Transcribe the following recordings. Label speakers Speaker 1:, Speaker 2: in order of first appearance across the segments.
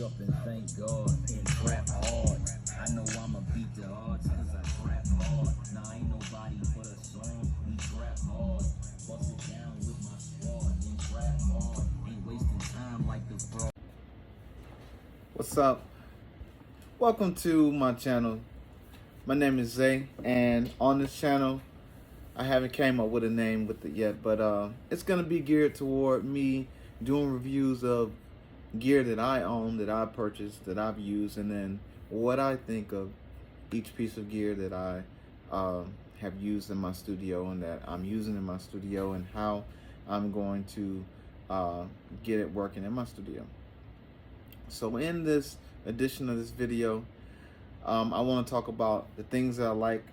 Speaker 1: up and thank God and trap hard. I know I'ma beat the odds cause I trap hard. Nah, ain't nobody but a song. We trap hard. Bust it down with my squad and trap hard. Ain't wasting time like the fraud.
Speaker 2: What's up? Welcome to my channel. My name is Zay, and on this channel, I haven't came up with a name with it yet, but it's gonna be geared toward me doing reviews of gear that I own, that I purchased, that I've used, and then what I think of each piece of gear that I have used in my studio and that I'm using in my studio, and how I'm going to get it working in my studio. So in this edition of this video, I want to talk about the things that I like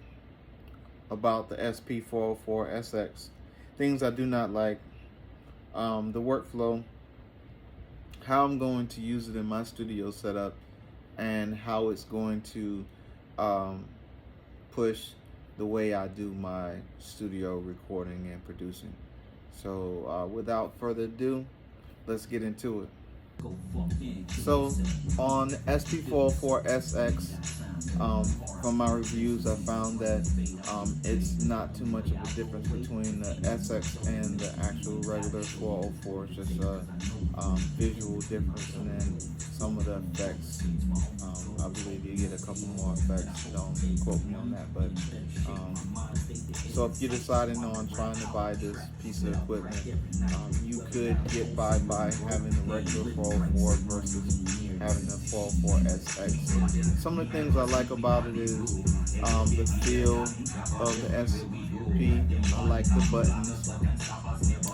Speaker 2: about the SP404SX, things I do not like, the workflow, how I'm going to use it in my studio setup, and how it's going to push the way I do my studio recording and producing. So without further ado, let's get into it. So on SP404SX, from my reviews, I found that it's not too much of a difference between the SX and the actual regular 404. It's just a visual difference, and then some of the effects. I believe you get a couple more effects. Don't quote me on that, but so if you're deciding on trying to buy this piece of equipment, you could get by having the regular 404 versus having the 404SX. Some of the things I like about it is the feel of the SP. I like the buttons.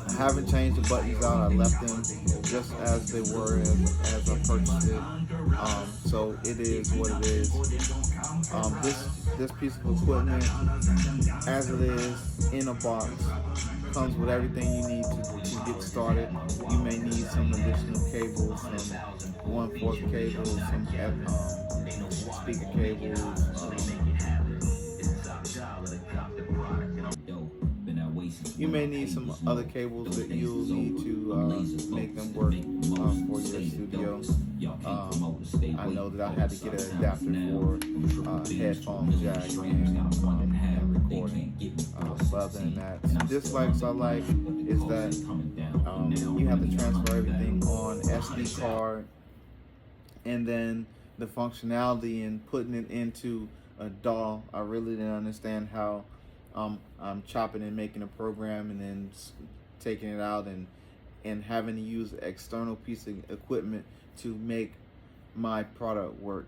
Speaker 2: I haven't changed the buttons out. I left them just as they were as I purchased it. So it is what it is. This piece of equipment, as it is in a box, comes with everything you need to get started. You may need some additional cables, some 1/4 cables, some speaker cables. You may need some other cables that you'll need to make them work for your studio. I know that I had to get an adapter for headphone jack and recording. But other than that, dislikes I like is that you have to transfer everything on SD card, and then the functionality in putting it into a DAW. I really didn't understand how I'm chopping and making a program and then taking it out and having to use an external piece of equipment to make my product work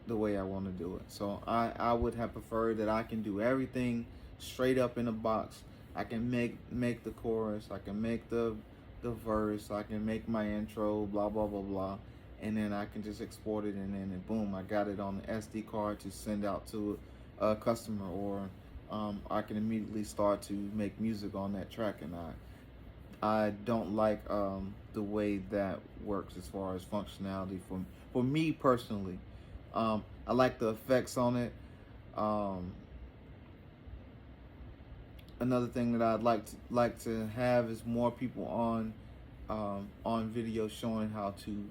Speaker 2: the way I want to do it. So I would have preferred that I can do everything straight up in a box. I can make the chorus, I can make the verse, I can make my intro, blah blah blah blah, and then I can just export it, and then boom, I got it on the SD card to send out to a customer, or I can immediately start to make music on that track. And I don't like the way that works as far as functionality for me personally. I like the effects on it. Another thing that I'd like to have is more people on video showing how to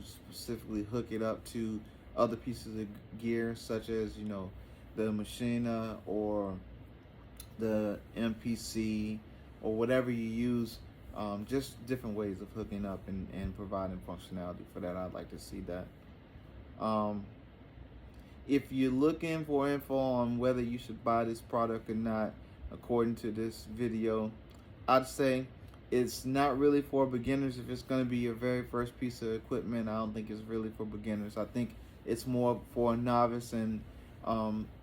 Speaker 2: specifically hook it up to other pieces of gear, such as, you know, the Machina or the MPC or whatever you use. Just different ways of hooking up and providing functionality for that. I'd like to see that. If you're looking for info on whether you should buy this product or not, according to this video, I'd say it's not really for beginners. If it's going to be your very first piece of equipment, I don't think it's really for beginners. I think it's more for a novice, and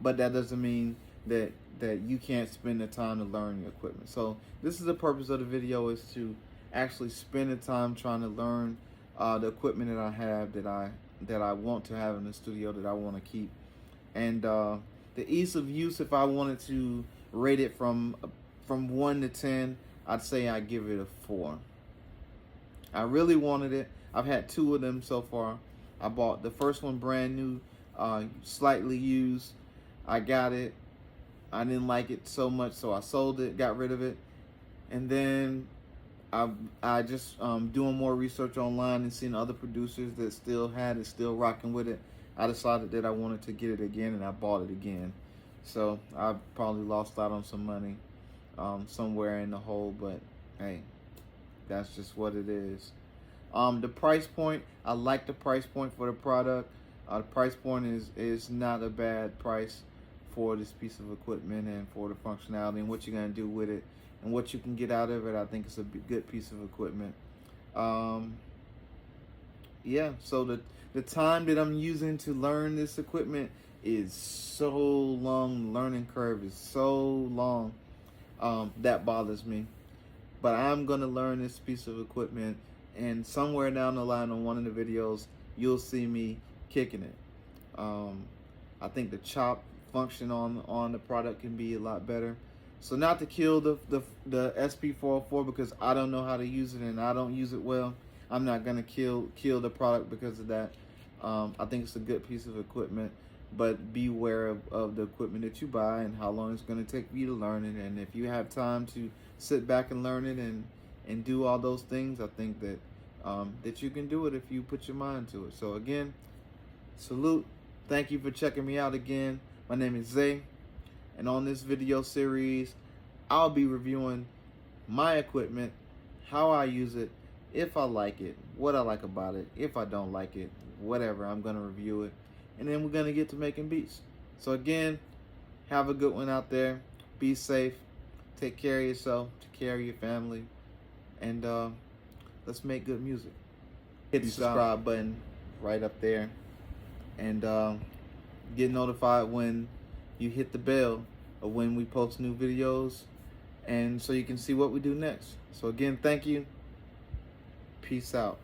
Speaker 2: but that doesn't mean that you can't spend the time to learn your equipment. So this is the purpose of the video, is to actually spend the time trying to learn the equipment that I have, that I want to have in the studio, that I want to keep. And the ease of use, if I wanted to rate it from 1 to 10, I'd say I give it a 4. I really wanted it. I've had 2 of them so far. I bought the first one brand new, slightly used. I got it. I didn't like it so much, so I sold it, got rid of it. And then I just doing more research online and seeing other producers that still had it, still rocking with it. I decided that I wanted to get it again, and I bought it again. So I probably lost out on some money somewhere in the hole, but hey, that's just what it is. The price point, I like the price point for the product. The price point is not a bad price for this piece of equipment and for the functionality and what you're going to do with it and what you can get out of it. I think it's a good piece of equipment. Yeah, so the time that I'm using to learn this equipment is so long. Learning curve is so long. That bothers me. But I'm going to learn this piece of equipment, and somewhere down the line on one of the videos, you'll see me kicking it. I think the chop function on the product can be a lot better. So not to kill the SP404 because I don't know how to use it and I don't use it well. I'm not gonna kill the product because of that. I think it's a good piece of equipment, but beware of the equipment that you buy and how long it's gonna take for you to learn it. And if you have time to sit back and learn it and do all those things, I think that that you can do it if you put your mind to it. So again, salute. Thank you for checking me out again. My name is Zay, and on this video series, I'll be reviewing my equipment, how I use it, if I like it, what I like about it, if I don't like it, whatever, I'm gonna review it, and then we're gonna get to making beats. So again, have a good one out there. Be safe. Take care of yourself. Take care of your family, and let's make good music. Hit the subscribe button right up there, and get notified when you hit the bell of when we post new videos, and so you can see what we do next. So again, thank you. Peace out.